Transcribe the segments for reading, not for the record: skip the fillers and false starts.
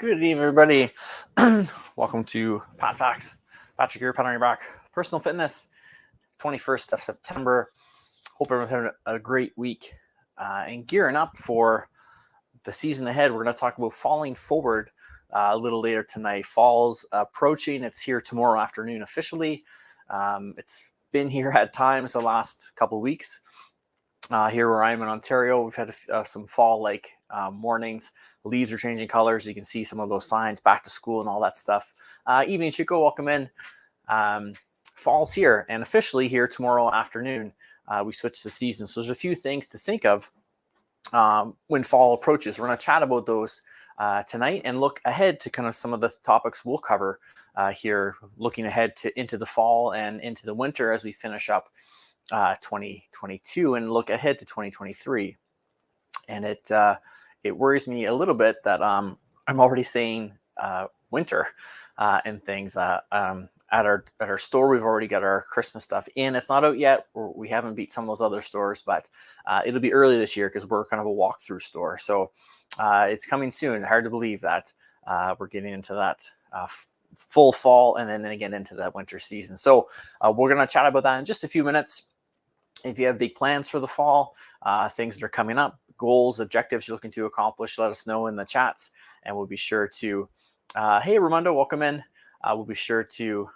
Good evening, everybody. Welcome to PatFacts. Patrick here, Pat on your back. Personal fitness, 21st of September. Hope everyone's having a great week and gearing up for the season ahead. We're going to talk about falling forward a little later tonight. Fall's approaching. It's here tomorrow afternoon officially. It's been here at times the last couple of weeks. Here where I'm in Ontario, we've had some fall-like mornings. Leaves are changing colors. You can see some of those signs, back to school and all that stuff. Evening, Chico, welcome in. Fall's here and officially here tomorrow afternoon. We switched the season. So there's a few things to think of when fall approaches. We're going to chat about those tonight and look ahead to kind of some of the topics we'll cover here, looking ahead into the fall and into the winter as we finish up 2022 and look ahead to 2023. And it worries me a little bit that I'm already saying winter and things. At our store, we've already got our Christmas stuff in. It's not out yet. We haven't beat some of those other stores, but it'll be early this year because we're kind of a walkthrough store. So it's coming soon. Hard to believe that we're getting into that full fall and then again into that winter season. So we're going to chat about that in just a few minutes. If you have big plans for the fall, things that are coming up, goals, objectives you're looking to accomplish, let us know in the chats, and we'll be sure to, hey, Ramondo, welcome in. We'll be sure to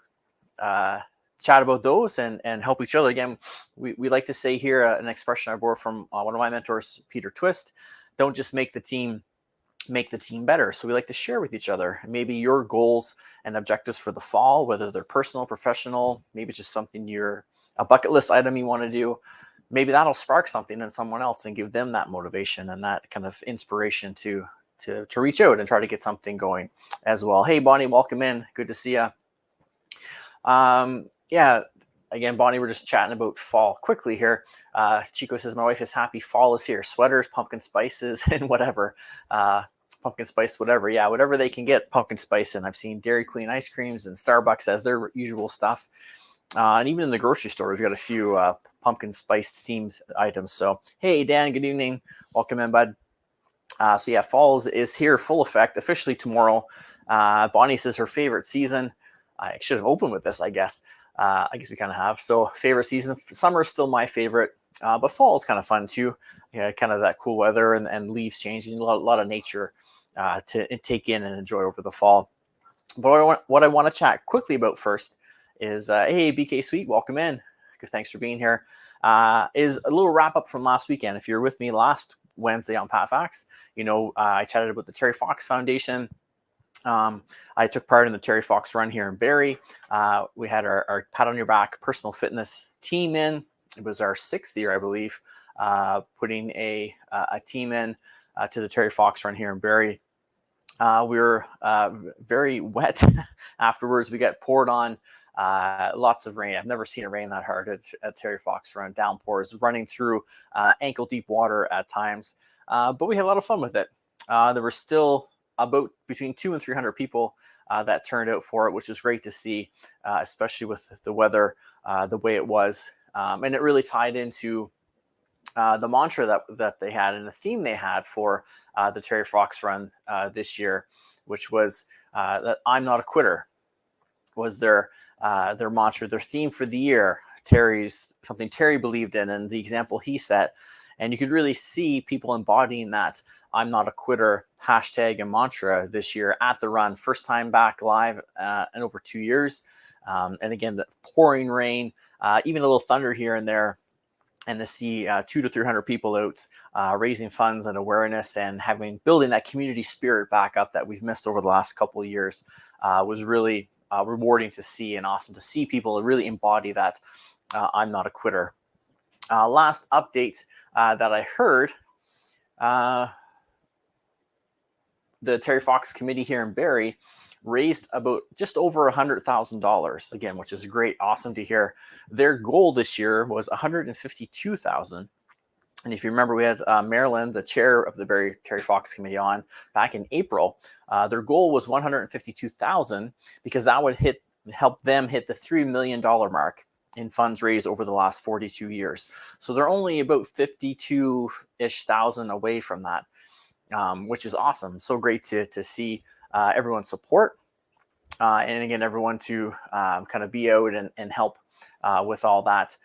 chat about those and help each other. Again, we like to say here an expression I borrowed from one of my mentors, Peter Twist, don't just make the team better. So we like to share with each other maybe your goals and objectives for the fall, whether they're personal, professional, maybe just something a bucket list item you want to do. Maybe that'll spark something in someone else and give them that motivation and that kind of inspiration to reach out and try to get something going as well. Hey, Bonnie, welcome in. Good to see you. Yeah, again, Bonnie, we're just chatting about fall quickly here. Chico says, my wife is happy fall is here. Sweaters, pumpkin spices, and whatever. Pumpkin spice, whatever. Yeah, whatever they can get pumpkin spice in. I've seen Dairy Queen ice creams and Starbucks as their usual stuff. And even in the grocery store, we've got a few pumpkin spice themed items. So, hey, Dan, good evening. Welcome in, bud. So yeah, fall is here, full effect, officially tomorrow. Bonnie says her favorite season. I should have opened with this, I guess. I guess we kind of have. So favorite season, summer is still my favorite, but fall is kind of fun too. Yeah, kind of that cool weather and leaves changing, a lot of nature to take in and enjoy over the fall. But what I want to chat quickly about first is, hey, BK Sweet, welcome in. Thanks for being here. Is a little wrap up from last weekend. If you're with me last Wednesday on PatFacts, I chatted about the Terry Fox Foundation. I took part in the Terry Fox run here in Barrie. We had our Pat on Your Back personal fitness team in. It was our 6th year, I believe, putting a team in to the Terry Fox run here in Barrie. We were very wet afterwards. We got poured on. Lots of rain. I've never seen it rain that hard at Terry Fox Run. Downpours running through ankle deep water at times, but we had a lot of fun with it. There were still about between 200 and 300 people that turned out for it, which was great to see, especially with the weather the way it was, and it really tied into the mantra that they had and the theme they had for the Terry Fox Run this year, which was that I'm not a quitter, was their mantra, their theme for the year. Something Terry believed in and the example he set. And you could really see people embodying that I'm not a quitter hashtag and mantra this year at the run. First time back live in over 2 years. And again, the pouring rain, even a little thunder here and there. And to see 200 to 300 people out raising funds and awareness and building that community spirit back up that we've missed over the last couple of years was really rewarding to see and awesome to see people really embody that I'm not a quitter. Last update that I heard, the Terry Fox committee here in Barrie raised about just over $100,000 again, which is great, awesome to hear. Their goal this year was $152,000. And if you remember, we had Marilyn, the chair of the Barrie Terry Fox Committee, on back in April. Their goal was $152,000 because that would help them hit the $3 million mark in funds raised over the last 42 years. So they're only about 52-ish thousand away from that, which is awesome. So great to see everyone's support. And again, everyone to kind of be out and help with all that.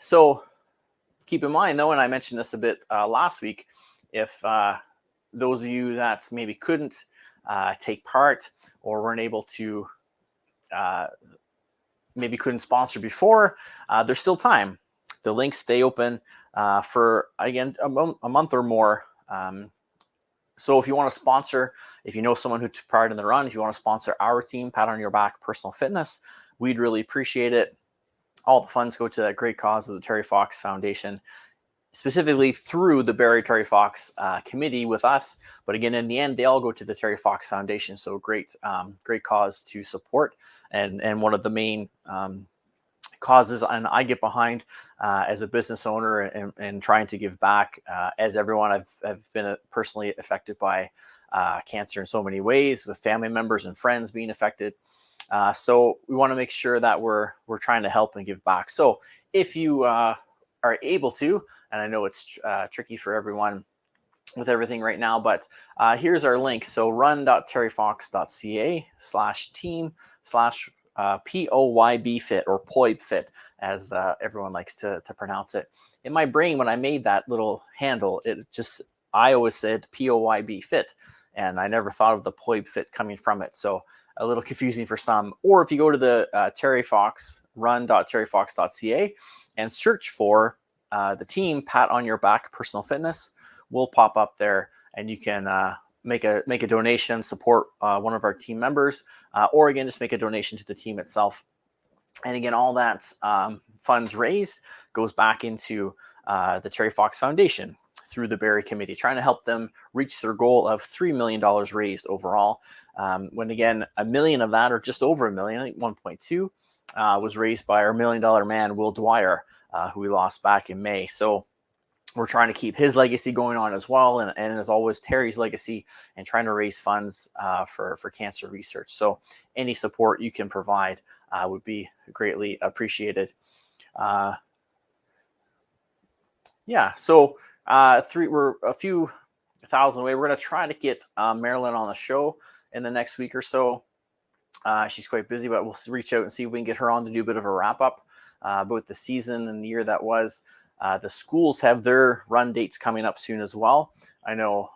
So keep in mind, though, and I mentioned this a bit last week, if those of you that maybe couldn't take part or weren't able to, maybe couldn't sponsor before, there's still time. The links stay open for, again, a month or more. So if you want to sponsor, if you know someone who took part in the run, if you want to sponsor our team, Pat on Your Back Personal Fitness, we'd really appreciate it. All the funds go to that great cause of the Terry Fox Foundation, specifically through the Barry Terry Fox committee with us. But again, in the end, they all go to the Terry Fox Foundation. So great cause to support, and one of the main causes and I get behind as a business owner and trying to give back. As everyone, I've been personally affected by cancer in so many ways, with family members and friends being affected. So we want to make sure that we're trying to help and give back. So if you are able to, and I know it's tricky for everyone with everything right now, but here's our link. So run.terryfox.ca/team/POYB fit, or POYB fit, as everyone likes to pronounce it. In my brain, when I made that little handle, I always said POYB fit, and I never thought of the POYB fit coming from it. So a little confusing for some. Or if you go to the Terry Fox, run.terryfox.ca, and search for the team Pat on Your Back Personal Fitness, will pop up there, and you can make a donation, support one of our team members, or again, just make a donation to the team itself. And again, all that funds raised goes back into the Terry Fox Foundation through the Barry Committee, trying to help them reach their goal of $3 million raised overall. When again, $1 million of that, or just over $1 million, I think 1.2, was raised by our $1 million man, Will Dwyer, who we lost back in May. So we're trying to keep his legacy going on as well, and as always, Terry's legacy, and trying to raise funds for cancer research. So any support you can provide would be greatly appreciated. So we're a few thousand away. We're going to try to get Marilyn on the show in the next week or so. She's quite busy, but we'll reach out and see if we can get her on to do a bit of a wrap up about the season and the year that was. The schools have their run dates coming up soon as well. I know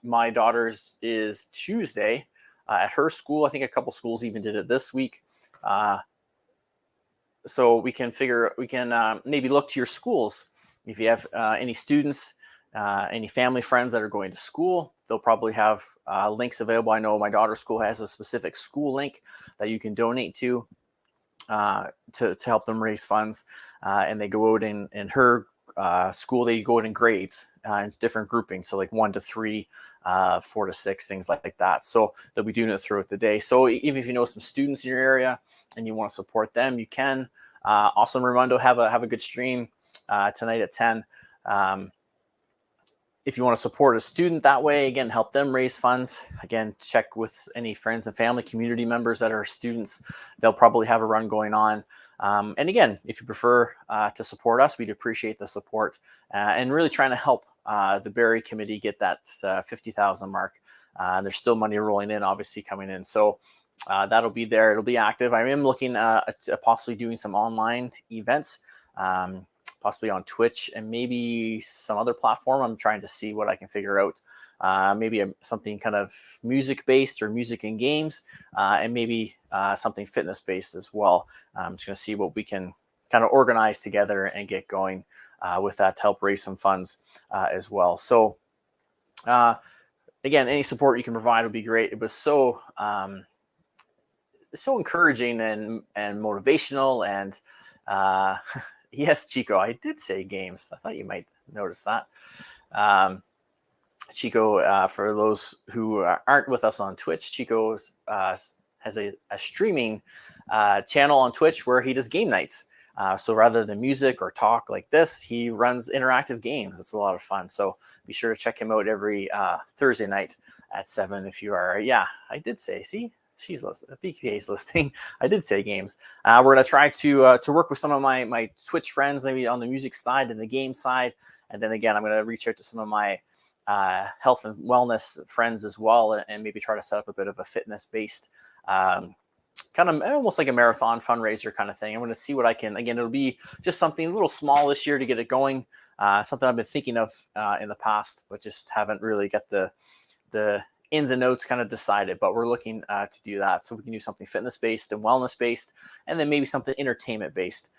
my daughter's is Tuesday at her school. I think a couple schools even did it this week. So we can maybe look to your schools. If you have any students, any family friends that are going to school, they'll probably have links available. I know my daughter's school has a specific school link that you can donate to help them raise funds. And they go out in her school, they go out in grades in different groupings. So like 1 to 3, 4 to 6, things like that. So they'll be doing it throughout the day. So even if you know some students in your area and you want to support them, you can. Awesome Raimondo, have a good stream tonight at 10. If you want to support a student that way, again, help them raise funds. Again, check with any friends and family, community members that are students. They'll probably have a run going on. And again, if you prefer to support us, we'd appreciate the support, and really trying to help the Barry Committee get that 50,000 mark. There's still money rolling in, obviously, coming in. So that'll be there. It'll be active. I am looking at possibly doing some online events, possibly on Twitch and maybe some other platform. I'm trying to see what I can figure out. Maybe something kind of music-based or music and games, and maybe something fitness-based as well. I'm just going to see what we can kind of organize together and get going with that to help raise some funds as well. So again, any support you can provide would be great. It was so encouraging and motivational, and yes, Chico, I did say games. I thought you might notice that. Chico, for those who aren't with us on Twitch, Chico has a streaming channel on Twitch where he does game nights. So rather than music or talk like this, he runs interactive games. It's a lot of fun. So be sure to check him out every Thursday night at 7 if you are. Yeah, I did say, see? She's listening. BK's listening. I did say games. We're going to try to work with some of my Twitch friends, maybe on the music side and the game side. And then again, I'm going to reach out to some of my health and wellness friends as well, and maybe try to set up a bit of a fitness-based kind of almost like a marathon fundraiser kind of thing. I'm going to see what I can. Again, it'll be just something a little small this year to get it going. Something I've been thinking of in the past, but just haven't really got the ins and outs kind of decided. But we're looking to do that, so we can do something fitness-based and wellness-based, and then maybe something entertainment-based.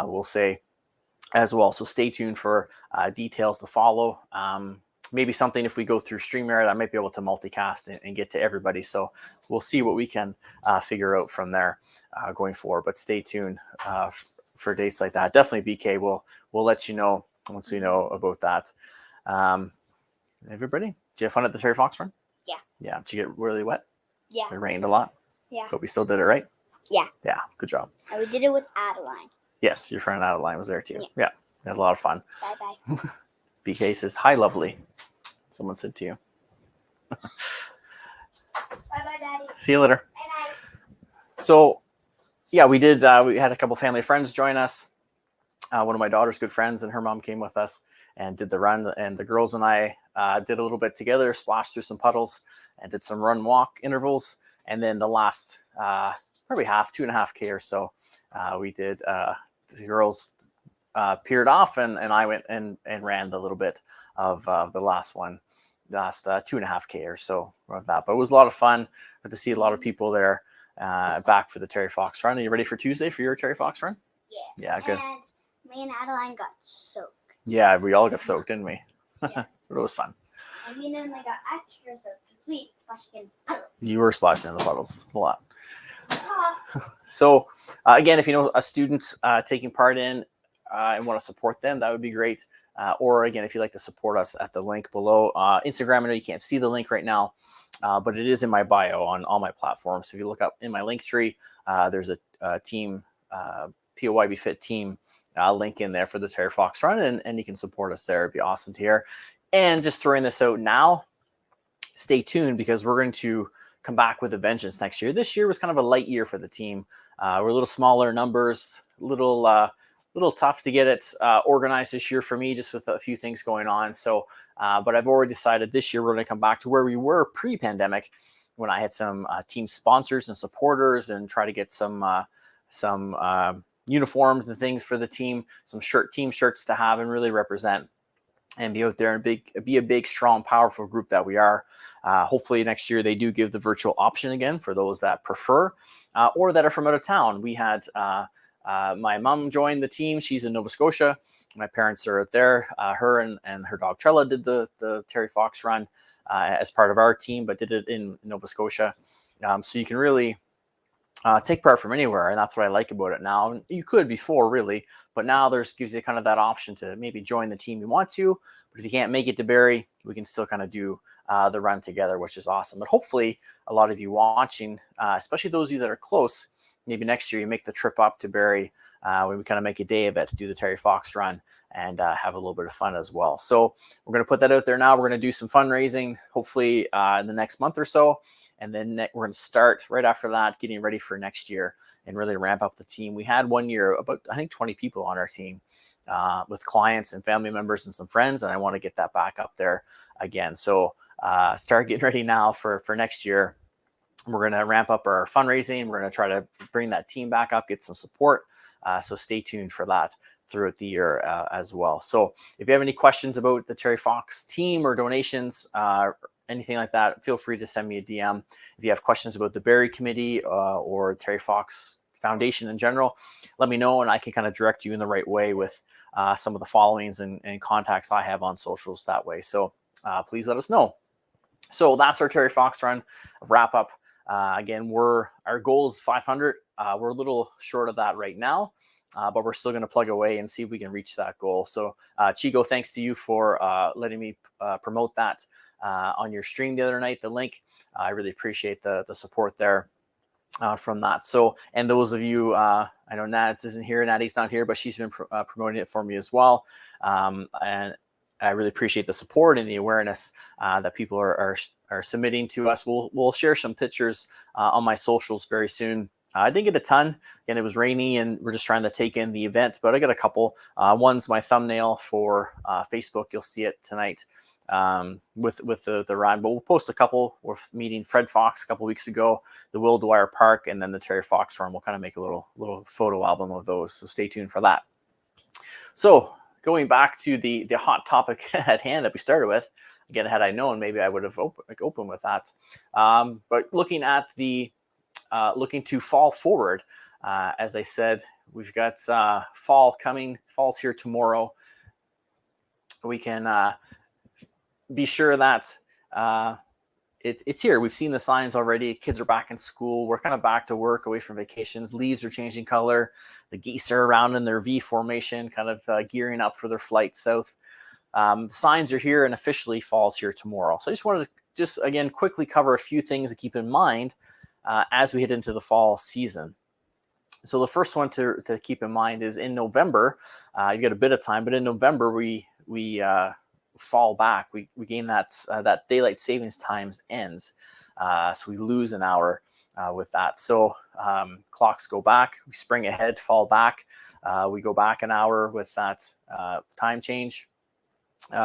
We'll say as well. So stay tuned for details to follow. Maybe something, if we go through StreamYard, I might be able to multicast and get to everybody. So we'll see what we can figure out from there going forward. But stay tuned for dates like that. Definitely BK. We'll let you know once we know about that. Everybody, did you have fun at the Terry Fox run? Yeah. Yeah. Did you get really wet? Yeah. It rained a lot? Yeah. But we still did it, right? Yeah. Yeah. Good job. And we did it with Adeline. Yes. Your friend Adeline was there too. Yeah. Had a lot of fun. Bye-bye. BK says, hi, lovely. Someone said to you. Bye-bye, Daddy. See you later. Bye-bye. So, yeah, we did. We had a couple family friends join us. One of my daughter's good friends and her mom came with us and did the run. And the girls and I did a little bit together, splashed through some puddles and did some run walk intervals. And then the last, probably 2.5K or so, we did, the girls peered off and I went and ran the little bit of the last 2.5K or so of that. But it was a lot of fun. Got to see a lot of people there back for the Terry Fox run. Are you ready for Tuesday for your Terry Fox run? Yeah. Yeah, good. And me and Adeline got soaked. Yeah, we all got soaked, didn't we? Yeah. But it was fun. And me and Adeline got extra soaked since we splashed in puddles. You were splashing in the puddles a lot. Ah. So again, if you know a student taking part in and want to support them, that would be great. Or again, if you'd like to support us at the link below. Instagram, I know you can't see the link right now, but it is in my bio on all my platforms. So if you look up in my link tree, there's a team, POYB Fit team link in there for the Terry Fox run, and you can support us there. It'd be awesome to hear. And just throwing this out now, stay tuned because we're going to come back with a vengeance next year. This year was kind of a light year for the team. We're a little smaller numbers, little tough to get it organized this year for me, just with a few things going on. So, but I've already decided this year we're going to come back to where we were pre-pandemic, when I had some team sponsors and supporters, and try to get some uniforms and things for the team, some team shirts to have and really represent and be out there and be a big, strong, powerful group that we are. Hopefully next year they do give the virtual option again for those that prefer or that are from out of town. We had my mom joined the team. She's in Nova Scotia. My parents are out there. Her and her dog Trella did the Terry Fox run as part of our team, but did it in Nova Scotia. So you can really take part from anywhere, and that's what I like about it now. You could before, really, but now gives you kind of that option to maybe join the team you want to. But if you can't make it to Barrie, we can still kind of do the run together, which is awesome. But hopefully, a lot of you watching, especially those of you that are close, maybe next year you make the trip up to Barrie when we kind of make a day of it to do the Terry Fox run and have a little bit of fun as well. So we're going to put that out there now. We're going to do some fundraising, hopefully in the next month or so. And then we're going to start right after that, getting ready for next year and really ramp up the team. We had one year about, I think, 20 people on our team with clients and family members and some friends. And I want to get that back up there again. So start getting ready now for next year. We're going to ramp up our fundraising. We're going to try to bring that team back up, get some support. So stay tuned for that throughout the year as well. So if you have any questions about the Terry Fox team or donations, anything like that, feel free to send me a DM. If you have questions about the Barrie Committee or Terry Fox Foundation in general, let me know and I can kind of direct you in the right way with some of the followings and contacts I have on socials that way. So please let us know. So that's our Terry Fox run wrap up. Again, our goal is 500. We're a little short of that right now, but we're still going to plug away and see if we can reach that goal. So Chico, thanks to you for letting me promote that on your stream the other night, the link. I really appreciate the support there from that. So, and those of you, I know Nats isn't here, Natty's not here, but she's been promoting it for me as well. And I really appreciate the support and the awareness that people are submitting to us. We'll share some pictures on my socials very soon. I didn't get a ton, and it was rainy, and we're just trying to take in the event. But I got a couple. One's my thumbnail for Facebook. You'll see it tonight with the run. But we'll post a couple. We're meeting Fred Fox a couple weeks ago, the Will Dwyer Park, and then the Terry Fox run. We'll kind of make a little photo album of those. So stay tuned for that. So going back to the hot topic at hand that we started with. Again, had I known, maybe I would have opened with that. But looking at looking to fall forward, as I said, we've got fall coming. Fall's here tomorrow. We can be sure that it's here. We've seen the signs already. Kids are back in school. We're kind of back to work, away from vacations. Leaves are changing color. The geese are around in their V formation, kind of gearing up for their flight south. Signs are here, and officially fall's here tomorrow. So I just wanted to again quickly cover a few things to keep in mind as we head into the fall season. So the first one to keep in mind is in November. You get a bit of time, but in November we fall back. We gain that daylight savings times ends, so we lose an hour with that. So clocks go back. We spring ahead, fall back. We go back an hour with that time change.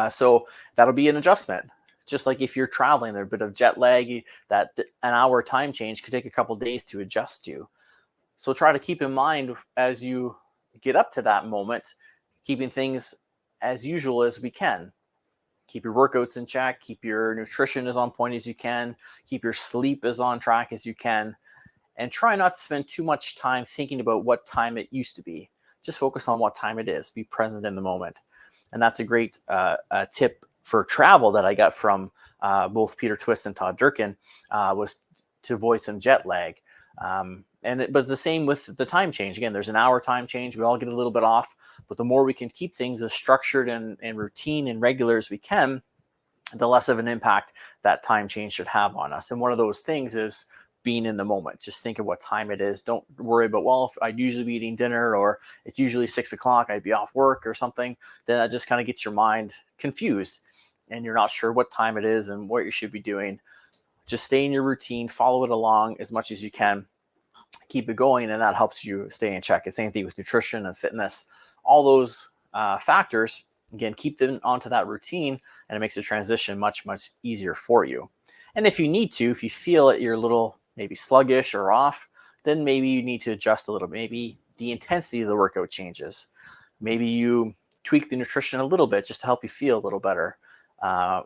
So that'll be an adjustment. Just like if you're traveling, there's a bit of jet lag, that an hour time change could take a couple days to adjust to. So try to keep in mind as you get up to that moment, keeping things as usual as we can. Keep your workouts in check, keep your nutrition as on point as you can, keep your sleep as on track as you can, and try not to spend too much time thinking about what time it used to be. Just focus on what time it is. Be present in the moment. And that's a great tip for travel that I got from both Peter Twist and Todd Durkin, was to avoid some jet lag. But it's the same with the time change. Again, there's an hour time change. We all get a little bit off, but the more we can keep things as structured and routine and regular as we can, the less of an impact that time change should have on us. And one of those things is being in the moment. Just think of what time it is. Don't worry about, well, if I'd usually be eating dinner, or it's usually 6 o'clock, I'd be off work or something. Then that just kind of gets your mind confused and you're not sure what time it is and what you should be doing. Just stay in your routine, follow it along as much as you can, keep it going, and that helps you stay in check. It's the same thing with nutrition and fitness. All those factors, again, keep them onto that routine, and it makes the transition much, much easier for you. And if you need to, if you feel that you're a little maybe sluggish or off, then maybe you need to adjust a little. Maybe the intensity of the workout changes. Maybe you tweak the nutrition a little bit just to help you feel a little better.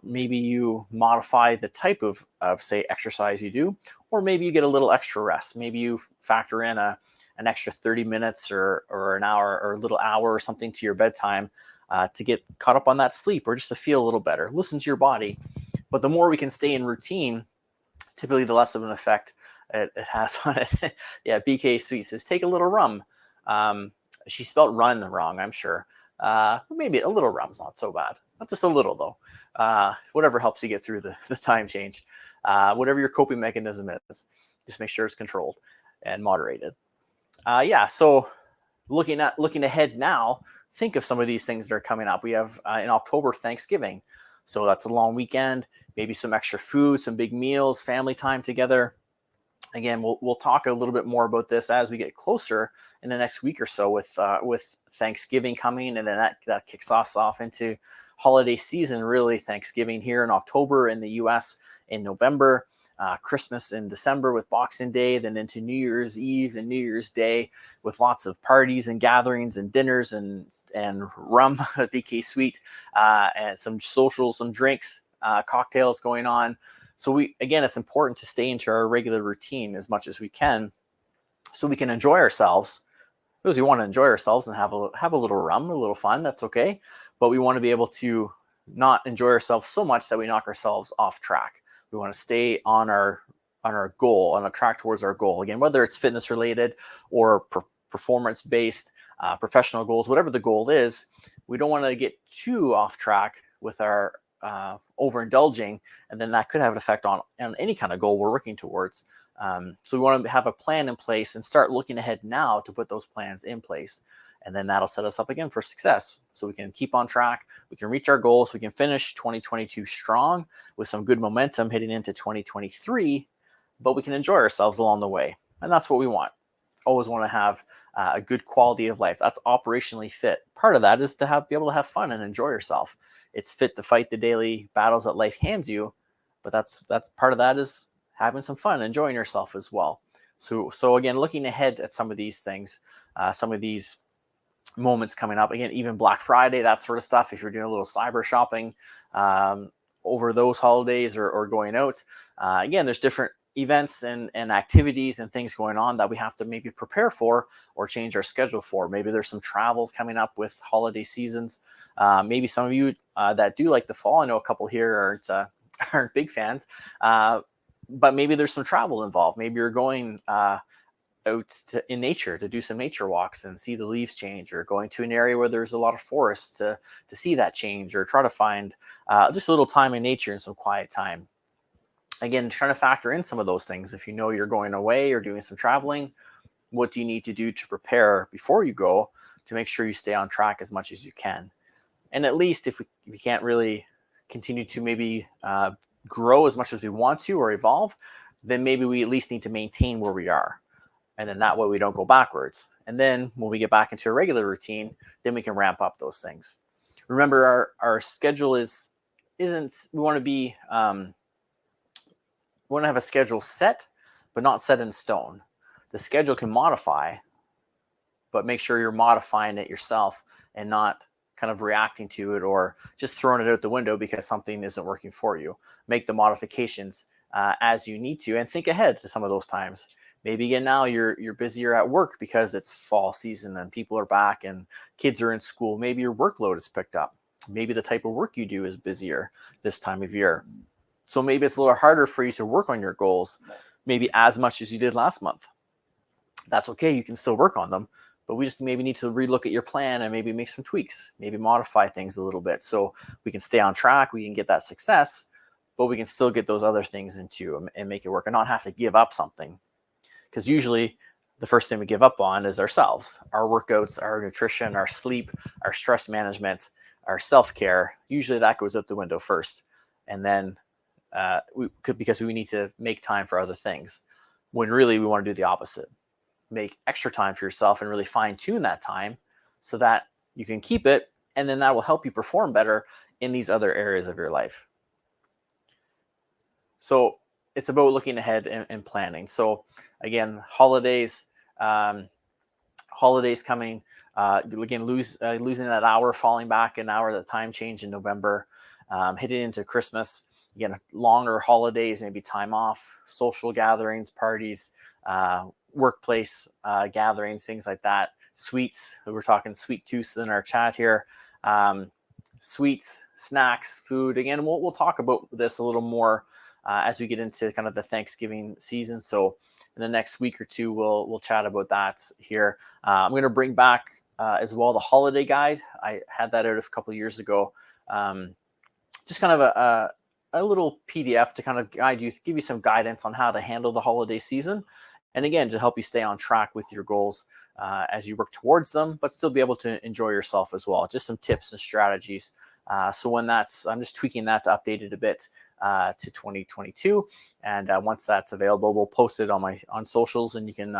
Maybe you modify the type of say exercise you do, or maybe you get a little extra rest. Maybe you factor in an extra 30 minutes or an hour or a little hour or something to your bedtime to get caught up on that sleep, or just to feel a little better. Listen to your body. But the more we can stay in routine, typically the less of an effect it has on it. Yeah, BK Sweet says, take a little rum. She spelled run wrong, I'm sure. Maybe a little rum's not so bad. Not just a little, though. Whatever helps you get through the time change. Whatever your coping mechanism is, just make sure it's controlled and moderated. So looking ahead now, think of some of these things that are coming up. We have in October, Thanksgiving. So that's a long weekend, maybe some extra food, some big meals, family time together. Again, we'll talk a little bit more about this as we get closer in the next week or so with Thanksgiving coming, and then that kicks us off into holiday season, really. Thanksgiving here in October in the US in November, Christmas in December with Boxing Day, then into New Year's Eve and New Year's Day with lots of parties and gatherings and dinners and rum, BK Sweet, and some socials, some drinks, cocktails going on. So it's important to stay into our regular routine as much as we can, so we can enjoy ourselves. Because we want to enjoy ourselves and have a little rum, a little fun, that's okay. But we want to be able to not enjoy ourselves so much that we knock ourselves off track. We want to stay on our goal, on a track towards our goal. Again, whether it's fitness related or performance based, professional goals, whatever the goal is, we don't want to get too off track with our overindulging, and then that could have an effect on any kind of goal we're working towards. So we want to have a plan in place and start looking ahead now to put those plans in place. And then that'll set us up again for success. So we can keep on track, we can reach our goals, we can finish 2022 strong with some good momentum heading into 2023, but we can enjoy ourselves along the way. And that's what we want. Always want to have a good quality of life. That's operationally fit. Part of that is to be able to have fun and enjoy yourself. it's fit to fight the daily battles that life hands you. But that's part of that is having some fun, enjoying yourself as well. So again, looking ahead at some of these things, some of these moments coming up, again, even Black Friday, that sort of stuff, if you're doing a little cyber shopping over those holidays or going out, again, there's different events and activities and things going on that we have to maybe prepare for or change our schedule for. Maybe there's some travel coming up with holiday seasons. Maybe some of you that do like the fall, I know a couple here aren't big fans, but maybe there's some travel involved. Maybe you're going out in nature to do some nature walks and see the leaves change, or going to an area where there's a lot of forest to see that change, or try to find just a little time in nature and some quiet time. Again, trying to factor in some of those things. If you know you're going away or doing some traveling, what do you need to do to prepare before you go to make sure you stay on track as much as you can? And at least if we can't really continue to maybe grow as much as we want to or evolve, then maybe we at least need to maintain where we are. And then that way we don't go backwards. And then when we get back into a regular routine, then we can ramp up those things. Remember, our schedule isn't, we want to be, we want to have a schedule set, but not set in stone. The schedule can modify, but make sure you're modifying it yourself and not kind of reacting to it or just throwing it out the window because something isn't working for you. Make the modifications as you need to, and think ahead to some of those times. Maybe again now you're busier at work because it's fall season and people are back and kids are in school. Maybe your workload is picked up. Maybe the type of work you do is busier this time of year. So maybe it's a little harder for you to work on your goals, maybe as much as you did last month. That's okay. You can still work on them, but we just maybe need to relook at your plan and maybe make some tweaks, maybe modify things a little bit so we can stay on track. We can get that success, but we can still get those other things into and make it work and not have to give up something. Because usually the first thing we give up on is ourselves, our workouts, our nutrition, our sleep, our stress management, our self-care. Usually that goes out the window first. And then because we need to make time for other things, when really we want to do the opposite. Make extra time for yourself and really fine tune that time so that you can keep it. And then that will help you perform better in these other areas of your life. So it's about looking ahead and planning. So again, holidays coming, again, losing that hour, falling back an hour, the time change in November, hitting into Christmas, again, longer holidays, maybe time off, social gatherings, parties, workplace gatherings, things like that. Sweets, we're talking sweet tooths in our chat here. Sweets, snacks, food. Again, we'll talk about this a little more as we get into kind of the Thanksgiving season. So in the next week or two, we'll chat about that here. I'm going to bring back as well the holiday guide. I had that out a couple of years ago. Just kind of a little PDF to kind of guide you, give you some guidance on how to handle the holiday season. And again, to help you stay on track with your goals as you work towards them, but still be able to enjoy yourself as well. Just some tips and strategies. So when I'm just tweaking that to update it a bit to 2022. And once that's available, we'll post it on socials, and you can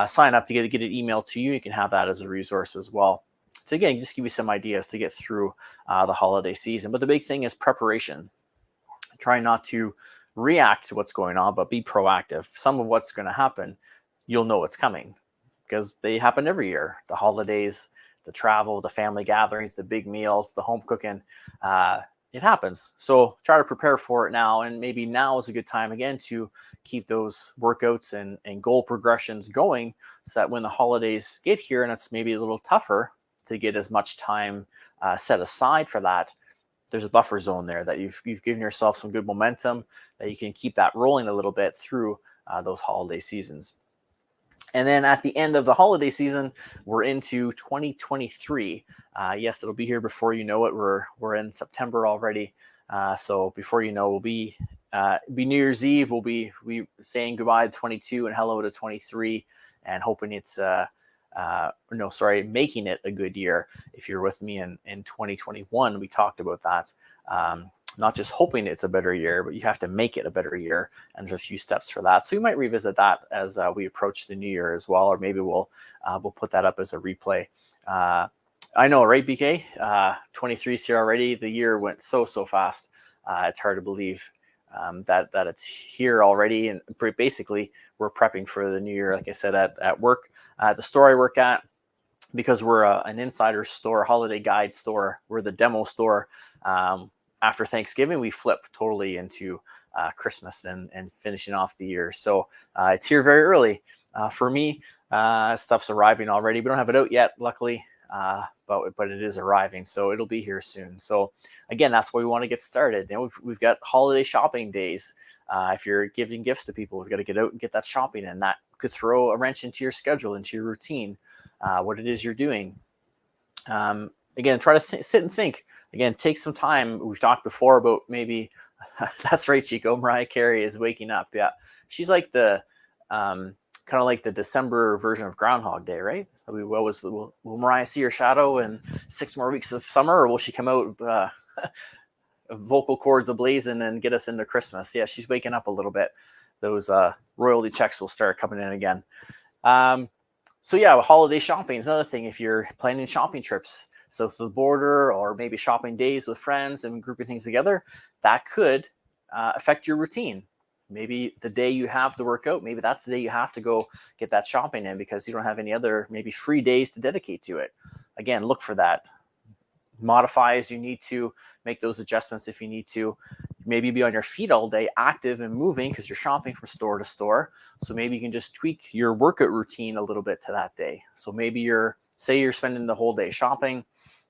sign up to get it emailed to you. You can have that as a resource as well. So again, just give you some ideas to get through the holiday season. But the big thing is preparation. Try not to react to what's going on, but be proactive. Some of what's going to happen, you'll know it's coming because they happen every year. The holidays, the travel, the family gatherings, the big meals, the home cooking, it happens. So try to prepare for it now. And maybe now is a good time again to keep those workouts and goal progressions going so that when the holidays get here and it's maybe a little tougher to get as much time set aside for that, there's a buffer zone there that you've given yourself some good momentum that you can keep that rolling a little bit through those holiday seasons. And then at the end of the holiday season, we're into 2023. Yes, it'll be here before you know it. We're in September already. So before you know, we'll be New Year's Eve. We'll be saying goodbye to 22 and hello to 23, and hoping it's making it a good year. If you're with me in 2021, we talked about that. Not just hoping it's a better year, but you have to make it a better year. And there's a few steps for that. So we might revisit that as we approach the new year as well, or maybe we'll put that up as a replay I know, right, BK? 23's here already. The year went so fast. It's hard to believe that it's here already. And basically, we're prepping for the new year, like I said, at work. The store I work at, because we're an insider store, holiday guide store, we're the demo store. After Thanksgiving, we flip totally into Christmas and finishing off the year. So it's here very early. For me, stuff's arriving already. We don't have it out yet, luckily. But it is arriving, so it'll be here soon. So again, that's why we want to get started. And we've got holiday shopping days. If you're giving gifts to people, we've got to get out and get that shopping in. That could throw a wrench into your schedule, into your routine, what it is you're doing. Again, try to sit and think. Again, take some time. We've talked before about maybe, that's right, Chico, Mariah Carey is waking up. Yeah, she's like the kind of like the December version of Groundhog Day, right? Will Mariah see her shadow in 6 more weeks of summer, or will she come out vocal cords ablazing and get us into Christmas? Yeah, she's waking up a little bit. Those royalty checks will start coming in again. So yeah, holiday shopping is another thing. If you're planning shopping trips south of the border, or maybe shopping days with friends and grouping things together, that could affect your routine. Maybe the day you have to work out, maybe that's the day you have to go get that shopping in because you don't have any other maybe free days to dedicate to it. Again, look for that. Modify as you need to, make those adjustments if you need to. Maybe be on your feet all day, active and moving because you're shopping from store to store. So maybe you can just tweak your workout routine a little bit to that day. So maybe say you're spending the whole day shopping,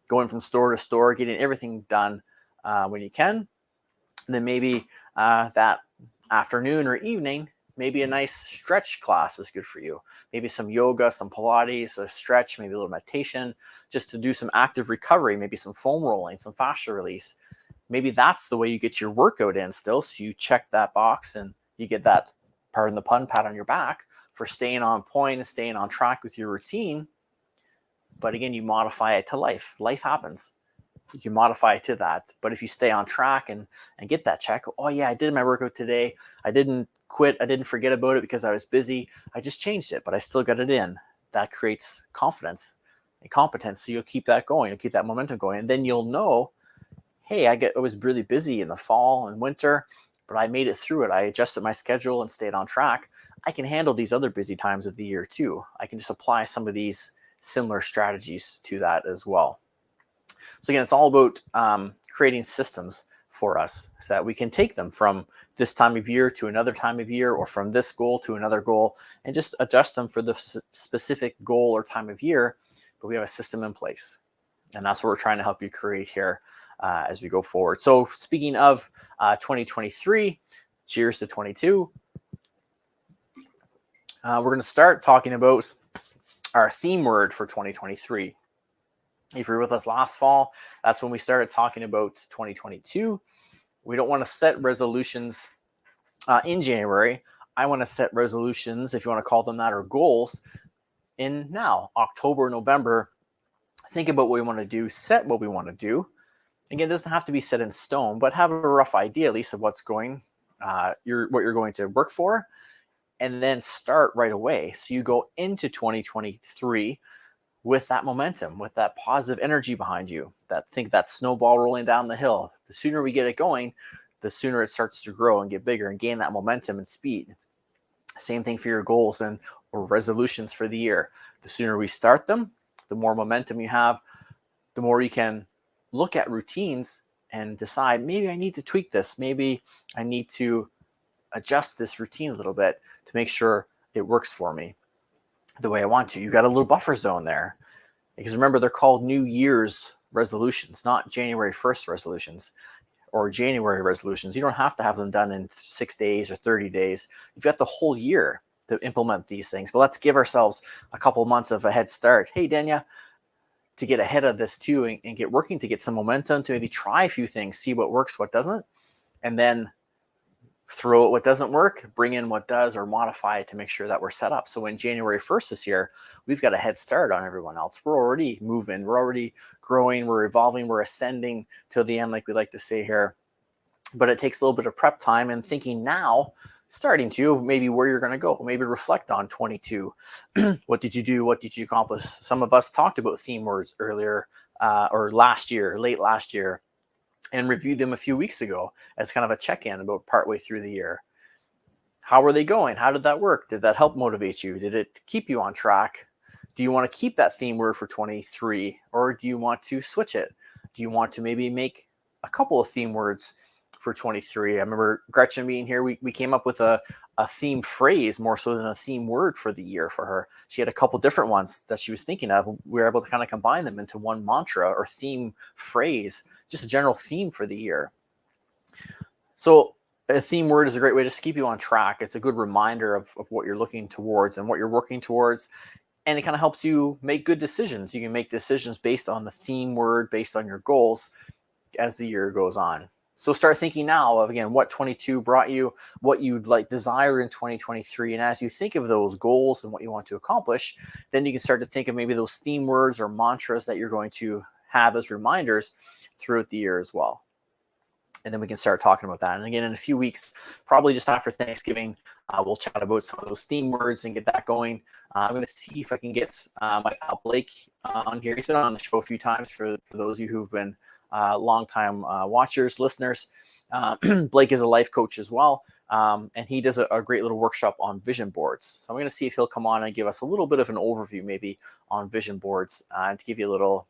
going from store to store, getting everything done when you can. And then maybe that afternoon or evening, maybe a nice stretch class is good for you. Maybe some yoga, some Pilates, a stretch, maybe a little meditation, just to do some active recovery, maybe some foam rolling, some fascia release. Maybe that's the way you get your workout in still. So you check that box and you get that, pardon the pun, pat on your back for staying on point and staying on track with your routine. But again, you modify it to life. Life happens. You can modify it to that. But if you stay on track and get that check, oh yeah, I did my workout today. I didn't quit. I didn't forget about it because I was busy. I just changed it, but I still got it in. That creates confidence and competence. So you'll keep that going. You'll keep that momentum going. And then you'll know, hey, I was really busy in the fall and winter, but I made it through it. I adjusted my schedule and stayed on track. I can handle these other busy times of the year too. I can just apply some of these similar strategies to that as well. So again, it's all about creating systems for us so that we can take them from this time of year to another time of year, or from this goal to another goal, and just adjust them for the specific goal or time of year. But we have a system in place, and that's what we're trying to help you create here as we go forward. So speaking of 2023, cheers to 22. We're going to start talking about our theme word for 2023. If you were with us last fall, that's when we started talking about 2022. We don't want to set resolutions in January. I want to set resolutions, if you want to call them that, or goals in now, October, November. Think about what we want to do, set what we want to do. Again, it doesn't have to be set in stone, but have a rough idea, at least, of what you're going to work for, and then start right away. So you go into 2023 with that momentum, with that positive energy behind you, that snowball rolling down the hill. The sooner we get it going, the sooner it starts to grow and get bigger and gain that momentum and speed. Same thing for your goals or resolutions for the year. The sooner we start them, the more momentum you have, the more you can look at routines and decide, maybe I need to tweak this. Maybe I need to adjust this routine a little bit to make sure it works for me the way I want to. You got a little buffer zone there, because remember, they're called New Year's resolutions, not January 1st resolutions or January resolutions. You don't have to have them done in 6 days or 30 days. You've got the whole year to implement these things. But let's give ourselves a couple months of a head start. Hey, Danya, to get ahead of this too and get working, to get some momentum, to maybe try a few things, see what works, what doesn't, and then throw out what doesn't work, bring in what does, or modify it to make sure that we're set up. So when January 1st is here, we've got a head start on everyone else. We're already moving, we're already growing, we're evolving, we're ascending till the end, like we like to say here. But it takes a little bit of prep time and thinking now starting to maybe where you're going to go. Maybe reflect on 22. What did you do? What did you accomplish? Some of us talked about theme words earlier or late last year, and reviewed them a few weeks ago as kind of a check-in about partway through the year. How were they going? How did that work? Did that help motivate you? Did it keep you on track? Do you want to keep that theme word for 23, or do you want to switch it? Do you want to maybe make a couple of theme words for 23? I remember Gretchen being here. We came up with a theme phrase more so than a theme word for the year for her. She had a couple different ones that she was thinking of. We were able to kind of combine them into one mantra or theme phrase, just a general theme for the year. So a theme word is a great way to keep you on track. It's a good reminder of what you're looking towards and what you're working towards. And it kind of helps you make good decisions. You can make decisions based on the theme word, based on your goals as the year goes on. So start thinking now of, again, what 22 brought you, what you'd like desire in 2023. And as you think of those goals and what you want to accomplish, then you can start to think of maybe those theme words or mantras that you're going to have as reminders throughout the year as well. And then we can start talking about that. And again, in a few weeks, probably just after Thanksgiving, we'll chat about some of those theme words and get that going. I'm going to see if I can get my pal Blake on here. He's been on the show a few times for those of you who've been longtime watchers, listeners. Blake is a life coach as well, and he does a great little workshop on vision boards. So I'm going to see if he'll come on and give us a little bit of an overview maybe on vision boards and to give you a little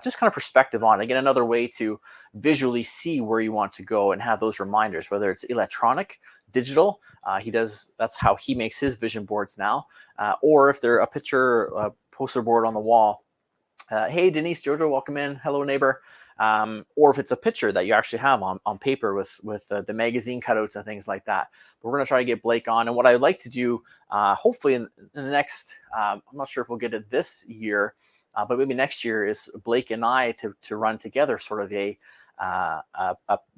just kind of perspective on it. Again, another way to visually see where you want to go and have those reminders, whether it's electronic, digital. That's how he makes his vision boards now. Or if they're a picture, a poster board on the wall. Hey, Denise, Jojo, welcome in. Hello, neighbor. Or if it's a picture that you actually have on paper with the magazine cutouts and things like that. But we're going to try to get Blake on. And what I'd like to do, hopefully in the next, I'm not sure if we'll get it this year, but maybe next year, is Blake and I to run together sort of a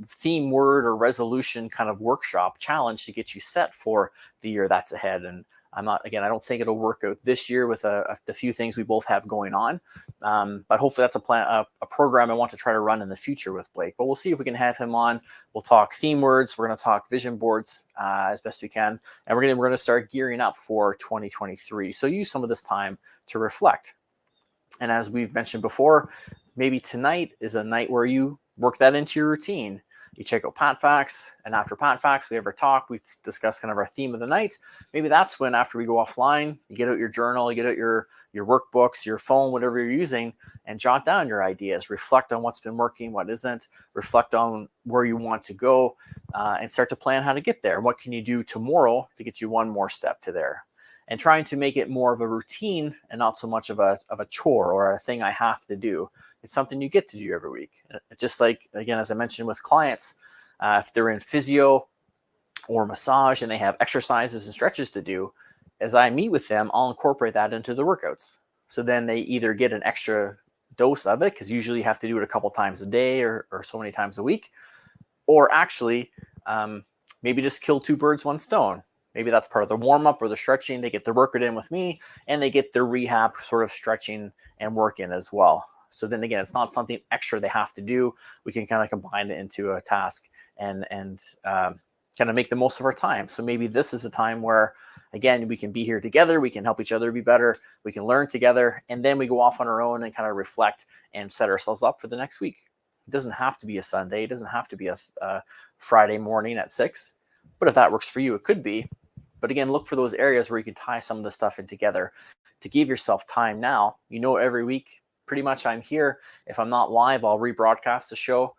theme word or resolution kind of workshop challenge to get you set for the year that's ahead. And I don't think it'll work out this year with the few things we both have going on. But hopefully that's a program I want to try to run in the future with Blake. But we'll see if we can have him on. We'll talk theme words. We're going to talk vision boards as best we can. And we're going to start gearing up for 2023. So use some of this time to reflect. And as we've mentioned before, maybe tonight is a night where you work that into your routine. You check out PatFacts, and after PatFacts, we have our talk. We discuss kind of our theme of the night. Maybe that's when, after we go offline, you get out your journal, you get out your workbooks, your phone, whatever you're using, and jot down your ideas. Reflect on what's been working, what isn't. Reflect on where you want to go, and start to plan how to get there. What can you do tomorrow to get you one more step to there? And trying to make it more of a routine and not so much of a chore or a thing I have to do. It's something you get to do every week. Just like, again, as I mentioned with clients, if they're in physio or massage and they have exercises and stretches to do, as I meet with them, I'll incorporate that into the workouts. So then they either get an extra dose of it, because usually you have to do it a couple times a day or so many times a week, or actually maybe just kill two birds, one stone. Maybe that's part of the warm-up or the stretching. They get their workout in with me, and they get their rehab sort of stretching and work in as well. So then again, it's not something extra they have to do. We can kind of combine it into a task and kind of make the most of our time. So maybe this is a time where, again, we can be here together. We can help each other be better. We can learn together. And then we go off on our own and kind of reflect and set ourselves up for the next week. It doesn't have to be a Sunday. It doesn't have to be a Friday morning at 6. But if that works for you, it could be. But again, look for those areas where you can tie some of the stuff in together to give yourself time now. Every week, pretty much I'm here. If I'm not live, I'll rebroadcast the show.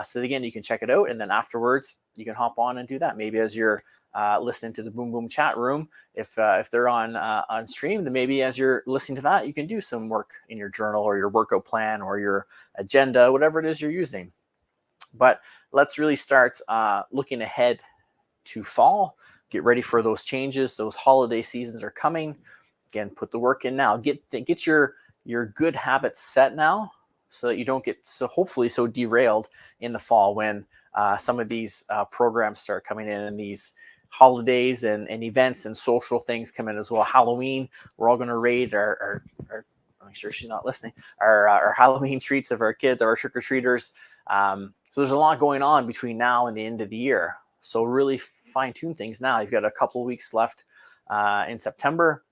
So again, you can check it out. And then afterwards, you can hop on and do that. Maybe as you're listening to the Boom Boom chat room, if they're on stream, then maybe as you're listening to that, you can do some work in your journal or your workout plan or your agenda, whatever it is you're using. But let's really start looking ahead to fall. Get ready for those changes. Those holiday seasons are coming. Again, put the work in now. Get your good habits set now, so that you don't get hopefully so derailed in the fall when some of these programs start coming in, and these holidays and events and social things come in as well. Halloween, we're all going to raid our I'm sure she's not listening, our Halloween treats of our kids, our trick-or-treaters. So there's a lot going on between now and the end of the year. So really fine tune things now. You've got a couple weeks left in September.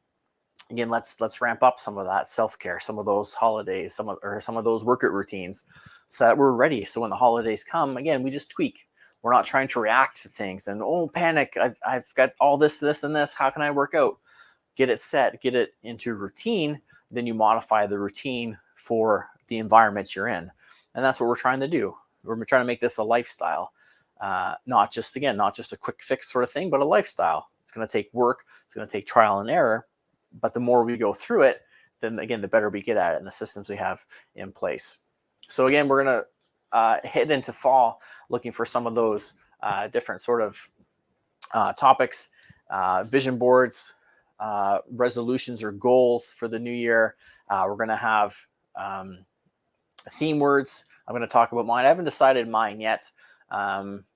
Again, let's ramp up some of that self-care, some of those holidays, some of those workout routines, so that we're ready. So when the holidays come, again, we just tweak. We're not trying to react to things and panic. I've got all this, and this. How can I work out? Get it set, get it into routine. Then you modify the routine for the environment you're in, and that's what we're trying to do. We're trying to make this a lifestyle, not just a quick fix sort of thing, but a lifestyle. It's going to take work. It's going to take trial and error. But the more we go through it, then again, the better we get at it and the systems we have in place. So again, we're going to head into fall looking for some of those different sort of topics, vision boards, resolutions or goals for the new year. We're going to have theme words. I'm going to talk about mine. I haven't decided mine yet.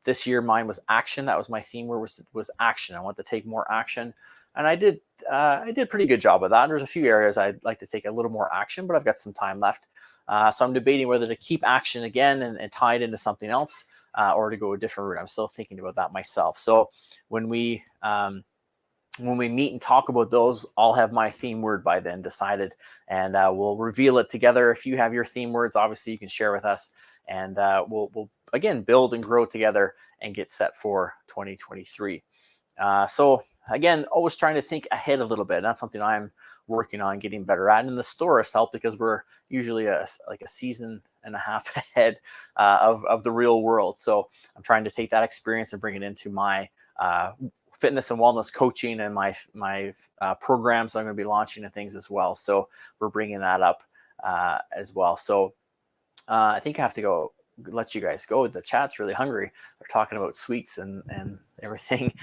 This year, mine was action. That was my theme word, was action. I want to take more action. And I did a pretty good job of that. There's a few areas I'd like to take a little more action, but I've got some time left. So I'm debating whether to keep action again and tie it into something else or to go a different route. I'm still thinking about that myself. So when we meet and talk about those, I'll have my theme word by then decided, and we'll reveal it together. If you have your theme words, obviously you can share with us, and we'll again build and grow together and get set for 2023. So again, always trying to think ahead a little bit. That's something I'm working on getting better at. And the store has helped because we're usually like a season and a half ahead of the real world. So I'm trying to take that experience and bring it into my fitness and wellness coaching and my programs I'm going to be launching and things as well. So we're bringing that up as well. So I think I have to go let you guys go. The chat's really hungry. They're talking about sweets and everything.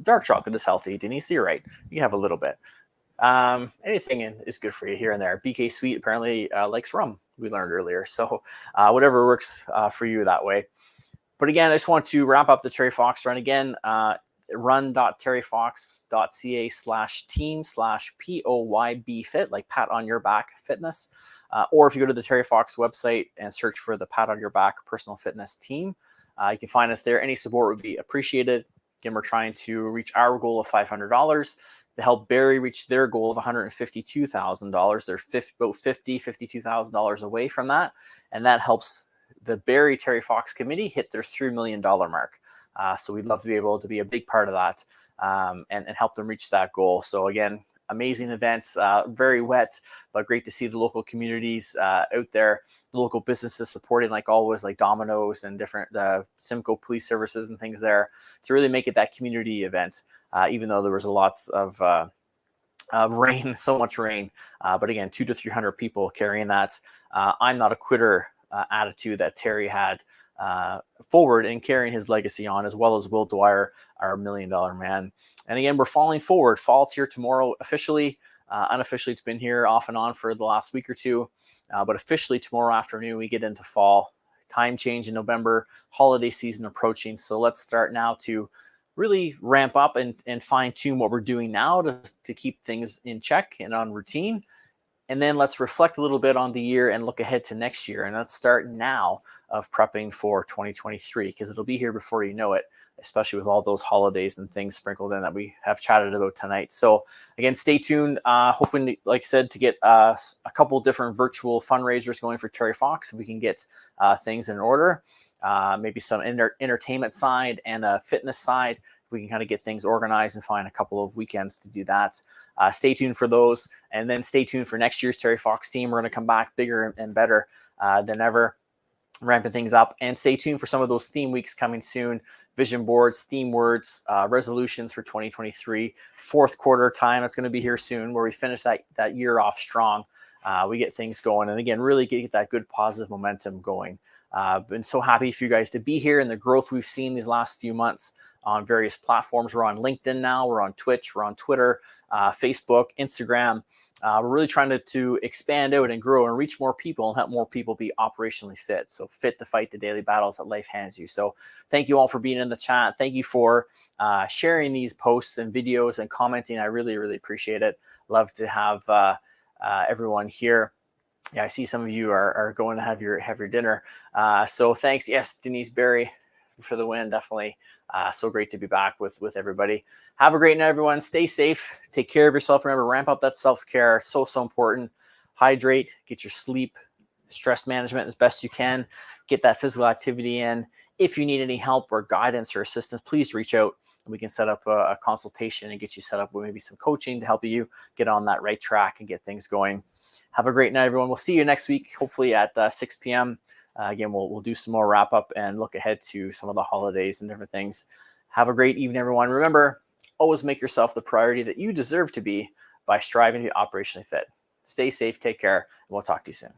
Dark chocolate is healthy. Denise, you're right. You have a little bit. Anything is good for you here and there. BK Sweet apparently likes rum, we learned earlier. So whatever works for you that way. But again, I just want to wrap up the Terry Fox run again. run.terryfox.ca/team/POYBFit, like Pat on Your Back Fitness. Or if you go to the Terry Fox website and search for the Pat on Your Back Personal Fitness Team, you can find us there. Any support would be appreciated. Again, we're trying to reach our goal of $500 to help Barry reach their goal of $152,000. They're about $52,000 away from that, and that helps the Barry Terry Fox Committee hit their $3 million mark. So we'd love to be able to be a big part of that and help them reach that goal. So again, amazing events, very wet, but great to see the local communities out there, the local businesses supporting, like always, like Domino's and different Simcoe police services and things there to really make it that community event, even though there was lots of rain, so much rain. But again, 200 to 300 people carrying that. I'm not a quitter attitude that Terry had forward and carrying his legacy on, as well as Will Dwyer, our $1 million man. And again, we're falling forward. Fall's here tomorrow officially. Unofficially, it's been here off and on for the last week or two. But officially, tomorrow afternoon, we get into fall. Time change in November, holiday season approaching. So let's start now to really ramp up and fine tune what we're doing now to keep things in check and on routine. And then let's reflect a little bit on the year and look ahead to next year. And let's start now of prepping for 2023, because it'll be here before you know it, especially with all those holidays and things sprinkled in that we have chatted about tonight. So again, stay tuned. Hoping, like I said, to get a couple different virtual fundraisers going for Terry Fox, if we can get things in order. Maybe some entertainment side and a fitness side. We can kind of get things organized and find a couple of weekends to do that. Stay tuned for those, and then stay tuned for next year's Terry Fox team. We're going to come back bigger and better than ever, ramping things up. And stay tuned for some of those theme weeks coming soon. Vision boards, theme words, resolutions for 2023. Fourth quarter time, it's going to be here soon, where we finish that year off strong. We get things going, and again, really get that good positive momentum going. Been so happy for you guys to be here and the growth we've seen these last few months on various platforms. We're on LinkedIn now, we're on Twitch, we're on Twitter, Facebook, Instagram. We're really trying to expand out and grow and reach more people and help more people be operationally fit. So fit to fight the daily battles that life hands you. So thank you all for being in the chat. Thank you for sharing these posts and videos and commenting. I really, really appreciate it. Love to have everyone here. Yeah, I see some of you are going to have your dinner. So thanks. Yes, Denise, Barry, for the win. Definitely so great to be back with everybody. Have a great night, everyone. Stay safe. Take care of yourself. Remember, ramp up that self-care. So important. Hydrate. Get your sleep. Stress management as best you can. Get that physical activity in. If you need any help or guidance or assistance, please reach out. We can set up a consultation and get you set up with maybe some coaching to help you get on that right track and get things going. Have a great night, everyone. We'll see you next week, hopefully at 6 p.m. Again, we'll do some more wrap up and look ahead to some of the holidays and different things. Have a great evening, everyone. Remember, always make yourself the priority that you deserve to be by striving to be operationally fit. Stay safe, take care, and we'll talk to you soon.